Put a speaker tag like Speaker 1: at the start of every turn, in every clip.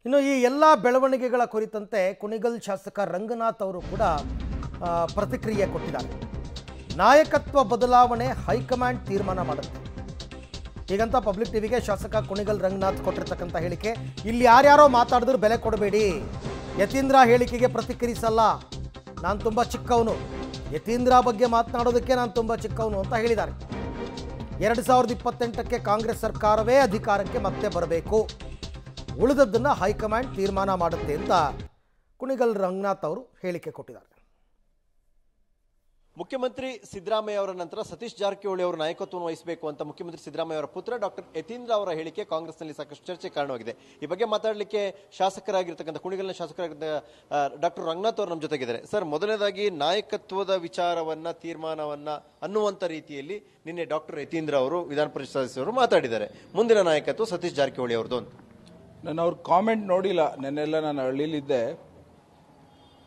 Speaker 1: ಇನ್ನು ಈ ಎಲ್ಲ ಬೆಳವಣಿಗೆಗಳ ಕುರಿತಂತೆ ಕುಣಿಗಲ್ ಶಾಸಕ ರಂಗನಾಥ್ ಅವರು ಕೂಡ ಪ್ರತಿಕ್ರಿಯೆ ಕೊಟ್ಟಿದ್ದಾರೆ. ನಾಯಕತ್ವ ಬದಲಾವಣೆ ಹೈಕಮಾಂಡ್ ತೀರ್ಮಾನ ಮಾಡುತ್ತೆ. ಹೀಗಂತ ಪಬ್ಲಿಕ್ ಟಿವಿಗೆ ಶಾಸಕ ಕುಣಿಗಲ್ ರಂಗನಾಥ್ ಕೊಟ್ಟಿರ್ತಕ್ಕಂಥ ಹೇಳಿಕೆ. ಇಲ್ಲಿ ಯಾರ್ಯಾರೋ ಮಾತಾಡಿದ್ರು ಬೆಲೆ ಕೊಡಬೇಡಿ, ಯತೀಂದ್ರ ಹೇಳಿಕೆಗೆ ಪ್ರತಿಕ್ರಿಯಿಸಲ್ಲ, ನಾನು ತುಂಬ ಚಿಕ್ಕವನು, ಯತೀಂದ್ರ ಬಗ್ಗೆ ಮಾತನಾಡೋದಕ್ಕೆ ನಾನು ತುಂಬ ಚಿಕ್ಕವನು ಅಂತ ಹೇಳಿದ್ದಾರೆ. 2028ಕ್ಕೆ ಕಾಂಗ್ರೆಸ್ ಸರ್ಕಾರವೇ ಅಧಿಕಾರಕ್ಕೆ ಮತ್ತೆ ಬರಬೇಕು, ಉಳಿದದ್ದನ್ನು ಹೈಕಮಾಂಡ್ ತೀರ್ಮಾನ ಮಾಡುತ್ತೆ ಅಂತ ಕುಣಿಗಲ್ ರಂಗನಾಥ್ ಅವರು ಹೇಳಿಕೆ ಕೊಟ್ಟಿದ್ದಾರೆ.
Speaker 2: ಮುಖ್ಯಮಂತ್ರಿ ಸಿದ್ದರಾಮಯ್ಯ ಅವರ ನಂತರ ಸತೀಶ್ ಜಾರಕಿಹೊಳಿ ಅವರು ನಾಯಕತ್ವವನ್ನು ವಹಿಸಬೇಕು ಅಂತ ಮುಖ್ಯಮಂತ್ರಿ ಸಿದ್ದರಾಮಯ್ಯ ಅವರ ಪುತ್ರ ಡಾಕ್ಟರ್ ಯತೀಂದ್ರ ಅವರ ಹೇಳಿಕೆ ಕಾಂಗ್ರೆಸ್ನಲ್ಲಿ ಸಾಕಷ್ಟು ಚರ್ಚೆ ಕಾರಣವಾಗಿದೆ. ಈ ಬಗ್ಗೆ ಮಾತಾಡಲಿಕ್ಕೆ ಶಾಸಕರಾಗಿರ್ತಕ್ಕಂಥ ಕುಣಿಗಲ್ನ ಶಾಸಕರಾಗಿದ್ದ ಡಾಕ್ಟರ್ ರಂಗನಾಥ್ ಅವರು ನಮ್ಮ ಜೊತೆಗಿದ್ದಾರೆ. ಸರ್, ಮೊದಲನೇದಾಗಿ ನಾಯಕತ್ವದ ವಿಚಾರವನ್ನ ತೀರ್ಮಾನವನ್ನ ಅನ್ನುವಂಥ ರೀತಿಯಲ್ಲಿ ನಿನ್ನೆ ಡಾಕ್ಟರ್ ಯತೀಂದ್ರ ಅವರು ವಿಧಾನ ಪರಿಷತ್ ಸದಸ್ಯರು ಮಾತಾಡಿದ್ದಾರೆ. ಮುಂದಿನ ನಾಯಕತ್ವ ಸತೀಶ್ ಜಾರಕಿಹೊಳಿ ಅವರದು ಅಂತ.
Speaker 3: ನಾನು ಅವ್ರ ಕಾಮೆಂಟ್ ನೋಡಿಲ್ಲ, ನೆನ್ನೆಲ್ಲ ನಾನು ಹಳ್ಳಿಲಿದ್ದೆ.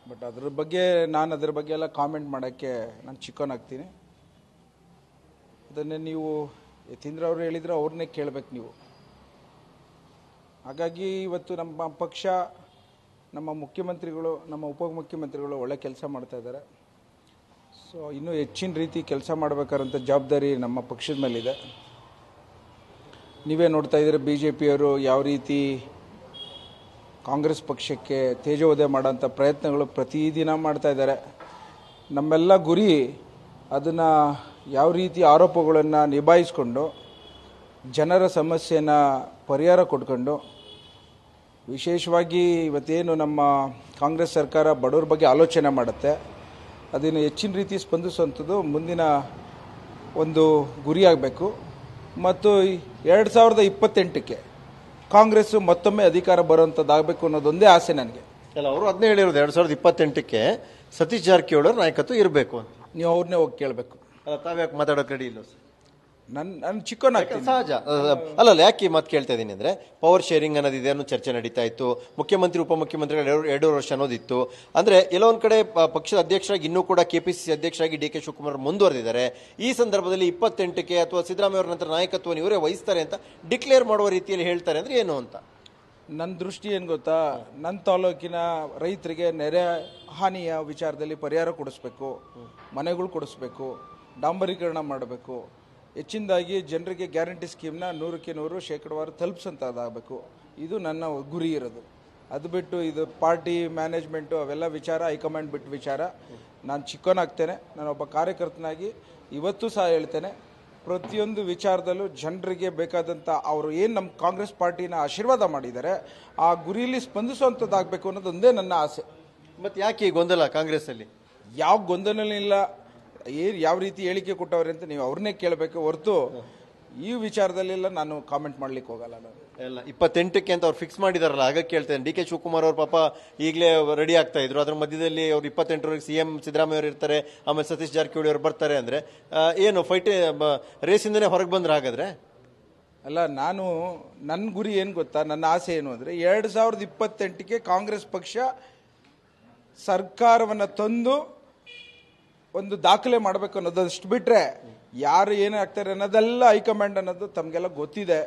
Speaker 3: ಬಟ್ ಅದ್ರ ಬಗ್ಗೆ ಎಲ್ಲ ಕಾಮೆಂಟ್ ಮಾಡೋಕ್ಕೆ ನಾನು ಚಿಕ್ಕವನಾಗ್ತೀನಿ. ಅದನ್ನೇ ನೀವು ಯತೀಂದ್ರ ಅವರು ಹೇಳಿದರೆ ಅವ್ರನ್ನೇ ಕೇಳಬೇಕು ನೀವು. ಹಾಗಾಗಿ ಇವತ್ತು ನಮ್ಮ ಪಕ್ಷ, ನಮ್ಮ ಮುಖ್ಯಮಂತ್ರಿಗಳು, ನಮ್ಮ ಉಪಮುಖ್ಯಮಂತ್ರಿಗಳು ಒಳ್ಳೆ ಕೆಲಸ ಮಾಡ್ತಾ ಇದ್ದಾರೆ. ಸೊ ಇನ್ನೂ ಹೆಚ್ಚಿನ ರೀತಿ ಕೆಲಸ ಮಾಡಬೇಕಾದಂಥ ಜವಾಬ್ದಾರಿ ನಮ್ಮ ಪಕ್ಷದ ಮೇಲಿದೆ. ನೀವೇ ನೋಡ್ತಾ ಇದ್ದೀರ BJPಯವರು ಯಾವ ರೀತಿ ಕಾಂಗ್ರೆಸ್ ಪಕ್ಷಕ್ಕೆ ತೇಜೋವಧೆ ಮಾಡೋಂಥ ಪ್ರಯತ್ನಗಳು ಪ್ರತಿದಿನ ಮಾಡ್ತಾ ಇದ್ದಾರೆ. ನಮ್ಮೆಲ್ಲ ಗುರಿ ಅದನ್ನು ಯಾವ ರೀತಿ ಆರೋಪಗಳನ್ನು ನಿಭಾಯಿಸ್ಕೊಂಡು ಜನರ ಸಮಸ್ಯೆನ ಪರಿಹಾರ ಕೊಡ್ಕೊಂಡು, ವಿಶೇಷವಾಗಿ ಇವತ್ತೇನು ನಮ್ಮ ಕಾಂಗ್ರೆಸ್ ಸರ್ಕಾರ ಬಡವರ ಬಗ್ಗೆ ಆಲೋಚನೆ ಮಾಡುತ್ತೆ, ಅದನ್ನು ಹೆಚ್ಚಿನ ರೀತಿ ಸ್ಪಂದಿಸುವಂಥದ್ದು ಮುಂದಿನ ಒಂದು ಗುರಿಯಾಗಬೇಕು. ಮತ್ತು 2028ಕ್ಕೆ ಕಾಂಗ್ರೆಸ್ ಮತ್ತೊಮ್ಮೆ ಅಧಿಕಾರ ಬರುವಂಥದ್ದಾಗಬೇಕು ಅನ್ನೋದೊಂದೇ ಆಸೆ ನನಗೆ.
Speaker 2: ಅಲ್ಲ, ಅವರು ಅದನ್ನೇ ಹೇಳಿರೋದು 2028ಕ್ಕೆ ಸತೀಶ್ ಜಾರಕಿಹೊಳಿ ಅವರ ನಾಯಕತ್ವ ಇರಬೇಕು ಅಂತ.
Speaker 3: ನೀವು ಅವ್ರನ್ನೇ ಹೋಗಿ ಕೇಳಬೇಕು.
Speaker 2: ಅಲ್ಲ, ತಾವ್ಯಾಕೆ ಮಾತಾಡೋಕೆ ರೆಡಿ ಇಲ್ಲ ಸರ್?
Speaker 3: ನನ್ನ ಚಿಕ್ಕವನಾಗ್ತೀನಿ,
Speaker 2: ಸಹಜ. ಅಲ್ಲ, ಯಾಕೆ ಮಾತು ಕೇಳ್ತಾ ಇದ್ದೀನಿ ಅಂದರೆ, ಪವರ್ ಶೇರಿಂಗ್ ಅನ್ನೋದಿದೆ ಅನ್ನೋ ಚರ್ಚೆ ನಡೀತಾ ಇತ್ತು. ಮುಖ್ಯಮಂತ್ರಿ ಉಪಮುಖ್ಯಮಂತ್ರಿಗಳು 2 ವರ್ಷ ಅನ್ನೋದಿತ್ತು. ಅಂದರೆ ಎಲ್ಲೋ ಒಂದು ಕಡೆ ಪಕ್ಷದ ಅಧ್ಯಕ್ಷರಾಗಿ ಇನ್ನೂ ಕೂಡ KPCC ಅಧ್ಯಕ್ಷರಾಗಿ DK ಶಿವಕುಮಾರ್ ಮುಂದುವರೆದಿದ್ದಾರೆ. ಈ ಸಂದರ್ಭದಲ್ಲಿ 28ಕ್ಕೆ ಅಥವಾ ಸಿದ್ದರಾಮಯ್ಯ ಅವರ ನಂತರ ನಾಯಕತ್ವವನ್ನು ಇವರೇ ವಹಿಸ್ತಾರೆ ಅಂತ ಡಿಕ್ಲೇರ್ ಮಾಡುವ ರೀತಿಯಲ್ಲಿ ಹೇಳ್ತಾರೆ ಅಂದರೆ ಏನು ಅಂತ
Speaker 3: ನನ್ನ ದೃಷ್ಟಿ ಏನು ಗೊತ್ತಾ? ನನ್ನ ತಾಲೂಕಿನ ರೈತರಿಗೆ ನೆರೆ ಹಾನಿಯ ವಿಚಾರದಲ್ಲಿ ಪರಿಹಾರ ಕೊಡಿಸ್ಬೇಕು, ಮನೆಗಳು ಕೊಡಿಸ್ಬೇಕು, ಡಾಂಬರೀಕರಣ ಮಾಡಬೇಕು, ಹೆಚ್ಚಿನದಾಗಿ ಜನರಿಗೆ ಗ್ಯಾರಂಟಿ ಸ್ಕೀಮ್ನ 100ಕ್ಕೆ 100% ತಲುಪಿಸೋಂಥದ್ದಾಗಬೇಕು. ಇದು ನನ್ನ ಗುರಿ ಇರೋದು. ಅದು ಬಿಟ್ಟು ಇದು ಪಾರ್ಟಿ ಮ್ಯಾನೇಜ್ಮೆಂಟು ಅವೆಲ್ಲ ವಿಚಾರ ಹೈಕಮಾಂಡ್ ಬಿಟ್ಟು ವಿಚಾರ. ನಾನು ಚಿಕ್ಕವನಾಗ್ತೇನೆ, ನಾನೊಬ್ಬ ಕಾರ್ಯಕರ್ತನಾಗಿ ಇವತ್ತು ಸಹ ಹೇಳ್ತೇನೆ, ಪ್ರತಿಯೊಂದು ವಿಚಾರದಲ್ಲೂ ಜನರಿಗೆ ಬೇಕಾದಂಥ ಅವರು ಏನು ನಮ್ಮ ಕಾಂಗ್ರೆಸ್ ಪಾರ್ಟಿನ ಆಶೀರ್ವಾದ ಮಾಡಿದ್ದಾರೆ ಆ ಗುರಿಯಲ್ಲಿ ಸ್ಪಂದಿಸುವಂಥದ್ದಾಗಬೇಕು ಅನ್ನೋದೊಂದೇ ನನ್ನ ಆಸೆ.
Speaker 2: ಮತ್ತು ಯಾಕೆ ಗೊಂದಲ ಕಾಂಗ್ರೆಸ್ಸಲ್ಲಿ?
Speaker 3: ಯಾವ ಗೊಂದಲ ಇಲ್ಲ, ಯಾವ ರೀತಿ ಹೇಳಿಕೆ ಕೊಟ್ಟವ್ರೆ ಅಂತ ನೀವು ಅವ್ರನ್ನೇ ಕೇಳಬೇಕು ಹೊರತು ಈ ವಿಚಾರದಲ್ಲೆಲ್ಲ ನಾನು ಕಾಮೆಂಟ್ ಮಾಡ್ಲಿಕ್ಕೆ ಹೋಗಲ್ಲ. ನಾನು
Speaker 2: ಎಲ್ಲ 28ಕ್ಕೆ ಅಂತ ಅವ್ರು ಫಿಕ್ಸ್ ಮಾಡಿದಾರಲ್ಲ, ಹಾಗಾಗಿ ಕೇಳ್ತೇನೆ. DK ಶಿವಕುಮಾರ್ ಅವ್ರ ಪಾಪ ಈಗಲೇ ರೆಡಿ ಆಗ್ತಾ ಇದ್ರು. ಅದ್ರ ಮಧ್ಯದಲ್ಲಿ ಅವ್ರು 28ರವರೆಗೆ CM ಸಿದ್ದರಾಮಯ್ಯ ಅವರು ಇರ್ತಾರೆ, ಆಮೇಲೆ ಸತೀಶ್ ಜಾರಕಿಹೊಳಿ ಅವರು ಬರ್ತಾರೆ ಅಂದರೆ ಏನು ಫೈಟ್ ರೇಸಿಂದನೇ ಹೊರಗೆ ಬಂದ್ರೆ ಹಾಗಾದ್ರೆ?
Speaker 3: ಅಲ್ಲ, ನನ್ನ ಗುರಿ ಏನು ಗೊತ್ತಾ, ನನ್ನ ಆಸೆ ಏನು ಅಂದರೆ 2028ಕ್ಕೆ ಕಾಂಗ್ರೆಸ್ ಪಕ್ಷ ಸರ್ಕಾರವನ್ನು ತಂದು ಒಂದು ದಾಖಲೆ ಮಾಡಬೇಕು ಅನ್ನೋದಷ್ಟು ಬಿಟ್ಟರೆ ಯಾರು ಏನಾಗ್ತಾರೆ ಅನ್ನೋದೆಲ್ಲ ಹೈಕಮಾಂಡ್ ಅನ್ನೋದು ತಮಗೆಲ್ಲ ಗೊತ್ತಿದೆ.